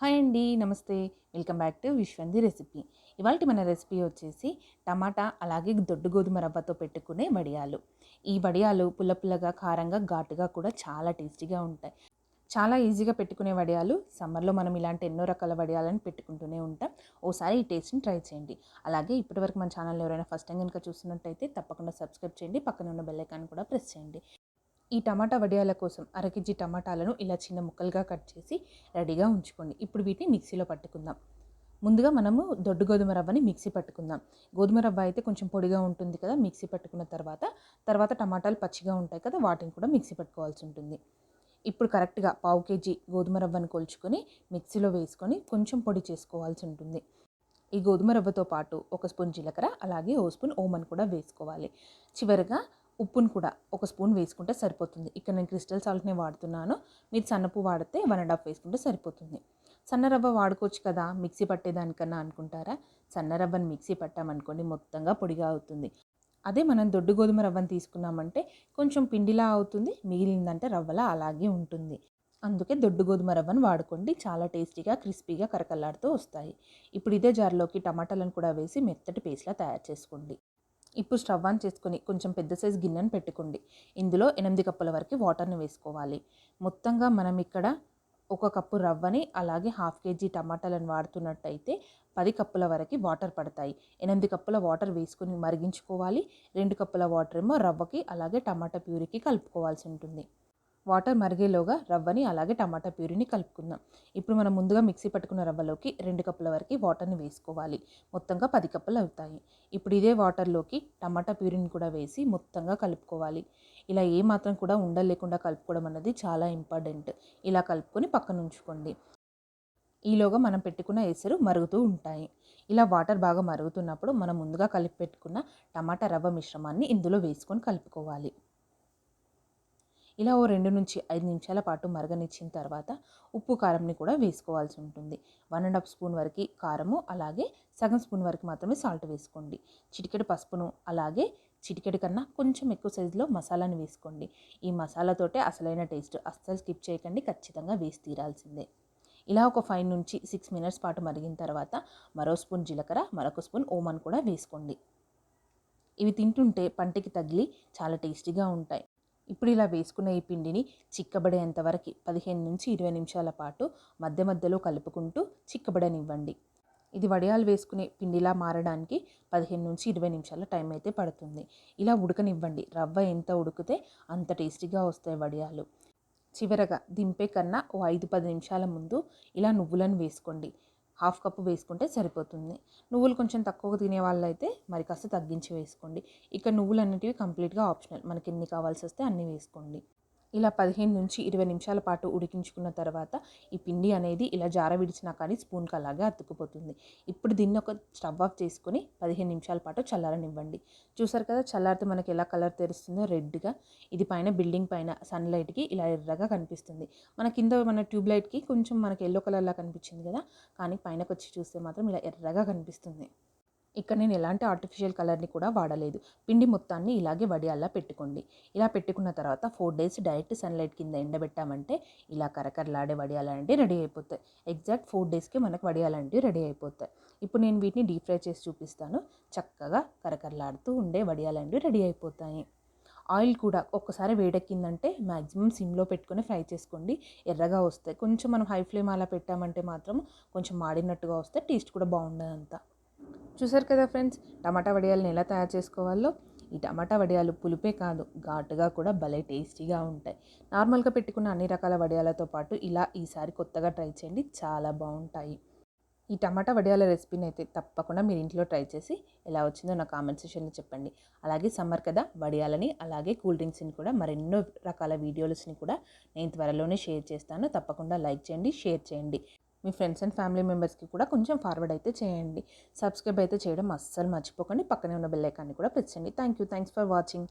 Hi అండి, నమస్తే. Welcome back to Vishwam the recipe. ఇవాళ మన రెసిపీ వచ్చేసి టమాటా అలాగే దొడ్డు గోధుమ రవ్వతో పెట్టుకునే వడియాలు. ఈ వడియాలు పుల్ల పుల్లగా, కారంగా, ఘాటుగా కూడా చాలా టేస్టీగా ఉంటాయి. చాలా ఈజీగా పెట్టుకునే వడియాలు. సమ్మర్లో మనం ఇలాంటి ఎన్నో రకాల వడియాలను పెట్టుకుంటూనే ఉంటాం. ఓసారి ఈ టేస్ట్ని ట్రై చేయండి. అలాగే ఇప్పటివరకు మన ఛానల్ ఎవరైనా ఫస్ట్ టైం కనుక చూస్తున్నట్టయితే తప్పకుండా సబ్స్క్రైబ్ చేయండి. పక్కన ఉన్న బెల్ ఐకాన్ కూడా ప్రెస్ చేయండి. ఈ టమాటా వడియాల కోసం అర కేజీ టమాటాలను ఇలా చిన్న ముక్కలుగా కట్ చేసి రెడీగా ఉంచుకోండి. ఇప్పుడు వీటిని మిక్సీలో పట్టుకుందాం. ముందుగా మనము దొడ్డు గోధుమ రవ్వని మిక్సీ పట్టుకుందాం. గోధుమ రవ్వ అయితే కొంచెం పొడిగా ఉంటుంది కదా, మిక్సీ పట్టుకున్న తర్వాత టమాటాలు పచ్చిగా ఉంటాయి కదా, వాటిని కూడా మిక్సీ పట్టుకోవాల్సి ఉంటుంది. ఇప్పుడు కరెక్ట్గా పావు కేజీ గోధుమ రవ్వను కొలుచుకొని మిక్సీలో వేసుకొని కొంచెం పొడి చేసుకోవాల్సి ఉంటుంది. ఈ గోధుమ రవ్వతో పాటు ఒక స్పూన్ జీలకర్ర అలాగే ఓ స్పూన్ ఓమన్ కూడా వేసుకోవాలి. చివరిగా ఉప్పును కూడా ఒక స్పూన్ వేసుకుంటే సరిపోతుంది. ఇక్కడ నేను క్రిస్టల్ సాల్ట్ని వాడుతున్నాను. మీరు సన్నపు వాడితే 1.5 వేసుకుంటే సరిపోతుంది. సన్న రవ్వ వాడుకోవచ్చు కదా మిక్సీ పట్టేదానికన్నా అనుకుంటారా? సన్న రవ్వని మిక్సీ పట్టామనుకోండి మొత్తంగా పొడిగా అవుతుంది. అదే మనం దొడ్డు గోధుమ రవ్వను తీసుకున్నామంటే కొంచెం పిండిలా అవుతుంది, మిగిలిందంటే రవ్వలా అలాగే ఉంటుంది. అందుకే దొడ్డు గోధుమ రవ్వను వాడుకోండి. చాలా టేస్టీగా, క్రిస్పీగా, కరకల్లాడుతూ వస్తాయి. ఇప్పుడు ఇదే జార్లోకి టమాటాలను కూడా వేసి మెత్తటి పేస్ట్లా తయారు చేసుకోండి. ఇప్పుడు స్టవ్ ఆన్ చేసుకొని కొంచెం పెద్ద సైజు గిన్నెను పెట్టుకోండి. ఇందులో 8 కప్పుల వరకు వాటర్ని వేసుకోవాలి. మొత్తంగా మనం ఇక్కడ 1 కప్పు రవ్వని అలాగే హాఫ్ కేజీ టమాటాలను వాడుతున్నట్టయితే 10 కప్పుల వరకు వాటర్ పడతాయి. 8 కప్పుల వాటర్ వేసుకొని మరిగించుకోవాలి. 2 కప్పుల వాటర్ ఏమో రవ్వకి అలాగే టమాటా ప్యూరీకి కలుపుకోవాల్సి ఉంటుంది. వాటర్ మరిగేలోగా రవ్వని అలాగే టమాటా ప్యూరీని కలుపుకుందాం. ఇప్పుడు మనం ముందుగా మిక్సీ పట్టుకున్న రవ్వలోకి 2 కప్పుల వరకు వాటర్ని వేసుకోవాలి. మొత్తంగా 10 కప్పులు అవుతాయి. ఇప్పుడు ఇదే వాటర్లోకి టమాటా ప్యూరీని కూడా వేసి మొత్తంగా కలుపుకోవాలి. ఇలా ఏమాత్రం కూడా ఉండలేకుండా కలుపుకోవడం అన్నది చాలా ఇంపార్టెంట్. ఇలా కలుపుకొని పక్కన ఉంచుకోండి. ఈలోగా మనం పెట్టుకున్న ఎసరు మరుగుతూ ఉంటాయి. ఇలా వాటర్ బాగా మరుగుతున్నప్పుడు మనం ముందుగా కలిపి పెట్టుకున్న టమాటా రవ్వ మిశ్రమాన్ని ఇందులో వేసుకొని కలుపుకోవాలి. ఇలా ఓ 2 నుంచి 5 నిమిషాల పాటు మరగనిచ్చిన తర్వాత ఉప్పు కారంని కూడా వేసుకోవాల్సి ఉంటుంది. 1.5 స్పూన్ వరకు కారము అలాగే సగం స్పూన్ వరకు మాత్రమే సాల్ట్ వేసుకోండి. చిటికెడు పసుపును అలాగే చిటికెడు కన్నా కొంచెం ఎక్కువ సైజులో మసాలాని వేసుకోండి. ఈ మసాలాతోటే అసలైన టేస్ట్. అస్సలు స్కిప్ చేయకండి, ఖచ్చితంగా వేసి తీరాల్సిందే. ఇలా ఒక 5 నుంచి 6 మినిట్స్ పాటు మరిగిన తర్వాత మరో స్పూన్ జీలకర్ర, మరొక స్పూన్ ఓమన్ కూడా వేసుకోండి. ఇవి తింటుంటే పంటికి తగిలి చాలా టేస్టీగా ఉంటాయి. ఇప్పుడు ఇలా వేసుకున్న ఈ పిండిని చిక్కబడేంత వరకు 15 నుంచి 20 నిమిషాల పాటు మధ్య మధ్యలో కలుపుకుంటూ చిక్కబడనివ్వండి. ఇది వడియాలు వేసుకునే పిండిలా మారడానికి 15 నుంచి 20 నిమిషాల టైం అయితే పడుతుంది. ఇలా ఉడకనివ్వండి. రవ్వ ఎంత ఉడికితే అంత టేస్టీగా వస్తాయి వడియాలు. చివరగా దింపే కన్నా ఓ 5-10 నిమిషాల ముందు ఇలా నువ్వులను వేసుకోండి. హాఫ్ కప్పు వేసుకుంటే సరిపోతుంది. నువ్వులు కొంచెం తక్కువగా తినే వాళ్ళైతే మరి కాస్త తగ్గించి వేసుకోండి. ఇక్కడ నువ్వులు అన్నిటివి కంప్లీట్గా ఆప్షనల్. మనకి ఎన్ని కావాల్సి వస్తే అన్నీ వేసుకోండి. ఇలా 15 నుంచి 20 నిమిషాల పాటు ఉడికించుకున్న తర్వాత ఈ పిండి అనేది ఇలా జార విడిచినా కానీ స్పూన్కి అలాగే అతుక్కుపోతుంది. ఇప్పుడు దీన్ని ఒక స్టవ్ ఆఫ్ చేసుకొని 15 నిమిషాల పాటు చల్లారనివ్వండి. చూసారు కదా, చల్లారితే మనకి ఎలా కలర్ తెరుస్తుందో రెడ్గా. ఇది పైన బిల్డింగ్ పైన సన్లైట్కి ఇలా ఎర్రగా కనిపిస్తుంది. మన కింద మన ట్యూబ్ లైట్కి కొంచెం మనకి ఎల్లో కలర్లా కనిపించింది కదా, కానీ పైనకి వచ్చి చూస్తే మాత్రం ఇలా ఎర్రగా కనిపిస్తుంది. ఇక్కడ నేను ఎలాంటి ఆర్టిఫిషియల్ కలర్ని కూడా వాడలేదు. పిండి మొత్తాన్ని ఇలాగే వడియాల్లా పెట్టుకోండి. ఇలా పెట్టుకున్న తర్వాత 4 డేస్ డైరెక్ట్ సన్లైట్ కింద ఎండబెట్టామంటే ఇలా కరకరలాడే వడియాలంటే రెడీ అయిపోతాయి. ఎగ్జాక్ట్ 4 డేస్కి మనకు వడియాలంటే రెడీ అయిపోతాయి. ఇప్పుడు నేను వీటిని డీప్ ఫ్రై చేసి చూపిస్తాను. చక్కగా కరకరలాడుతూ ఉండే వడియాలంటే రెడీ అయిపోతాయి. ఆయిల్ కూడా ఒక్కసారి వేడెక్కిందంటే మ్యాక్సిమం సిమ్లో పెట్టుకొని ఫ్రై చేసుకోండి. ఎర్రగా వస్తాయి. కొంచెం మనం హై ఫ్లేమ్ అలా పెట్టామంటే మాత్రం కొంచెం మాడినట్టుగా వస్తే టేస్ట్ కూడా బాగుండదంతా. చూసారు కదా ఫ్రెండ్స్, టమాటా వడియాలను ఎలా తయారు చేసుకోవాలో. ఈ టమాటా వడియాలు పులుపే కాదు, ఘాటుగా కూడా భలే టేస్టీగా ఉంటాయి. నార్మల్గా పెట్టుకున్న అన్ని రకాల వడియాలతో పాటు ఇలా ఈసారి కొత్తగా ట్రై చేయండి, చాలా బాగుంటాయి. ఈ టమాటా వడియాల రెసిపీని అయితే తప్పకుండా మీరు ఇంట్లో ట్రై చేసి ఎలా వచ్చిందో నా కామెంట్ సెక్షన్లో చెప్పండి. అలాగే సమ్మర్ కదా, వడియాలని అలాగే కూల్ డ్రింక్స్ని కూడా మరెన్నో రకాల వీడియోస్ని కూడా నేను త్వరలోనే షేర్ చేస్తాను. తప్పకుండా లైక్ చేయండి, షేర్ చేయండి. మీ ఫ్రెండ్స్ అండ్ ఫ్యామిలీ మెంబర్స్కి కూడా కొంచెం ఫార్వర్డ్ అయితే చేయండి. సబ్స్క్రైబ్ అయితే చేయడం అస్సలు మర్చిపోకండి. పక్కనే ఉన్న బెల్ ఐకాన్ని కూడా ప్రెస్ చేయండి. Thanks for watching.